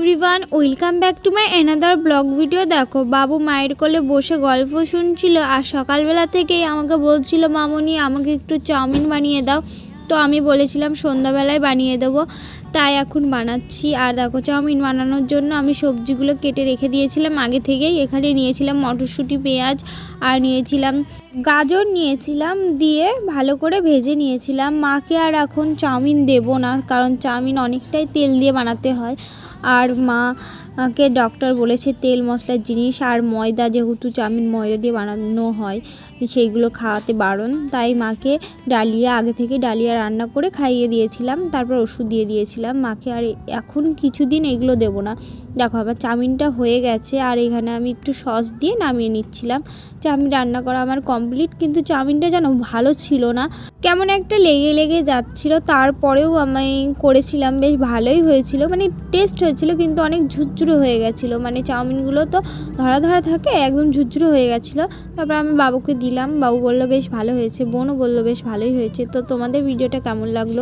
Everyone, welcome back to my another blog video. দেখো, বাবু মায়ের কোলে বসে গল্প শুনছিল আর সকালবেলা থেকেই আমাকে বলছিল, মামনি আমাকে একটু চাউমিন বানিয়ে দাও। তো আমি বলেছিলাম সন্ধ্যাবেলায় বানিয়ে দেবো, তাই এখন বানাচ্ছি। আর দেখো, চাউমিন বানানোর জন্য আমি সবজিগুলো কেটে রেখে দিয়েছিলাম আগে থেকেই। এখানে নিয়েছিলাম মটরশুঁটি, পেঁয়াজ আর নিয়েছিলাম গাজর নিয়েছিলাম, দিয়ে ভালো করে ভেজে নিয়েছিলাম। মাকে আর এখন চাউমিন দেবো না, কারণ চাউমিন অনেকটাই তেল দিয়ে বানাতে হয়। আর মাকে ডক্টর বলেছে তেল মশলার জিনিস আর ময়দা, যেহেতু চাউমিন ময়দা দিয়ে বানানো হয়, সেইগুলো খাওয়াতে বারণ। তাই মাকে ডালিয়া আগে থেকে ডালিয়া রান্না করে খাইয়ে দিয়েছিলাম, তারপর ওষুধ দিয়ে দিয়েছিলাম মাকে। আর এখন কিছুদিন এগুলো দেবো না। দেখো, আমার চাউমিনটা হয়ে গেছে আর এখানে আমি একটু সস দিয়ে নামিয়ে নিচ্ছিলাম। চাউমিন রান্না করা আমার কমপ্লিট, কিন্তু চাউমিনটা যেন ভালো ছিল না, কেমন একটা লেগে লেগে যাচ্ছিলো। তারপরেও আমি করেছিলাম, বেশ ভালোই হয়েছিল, মানে টেস্ট হয়েছিল, কিন্তু অনেক ঝুরঝুরে হয়ে গেছিলো। মানে চাউমিনগুলো তো ধরা ধরা থাকে, একদম ঝুরঝুরে হয়ে গেছিলো। তারপর আমি বাবুকে দিলাম, বাবু বললো বেশ ভালো হয়েছে, বোনও বললো বেশ ভালোই হয়েছে। তো তোমাদের ভিডিওটা কেমন লাগলো?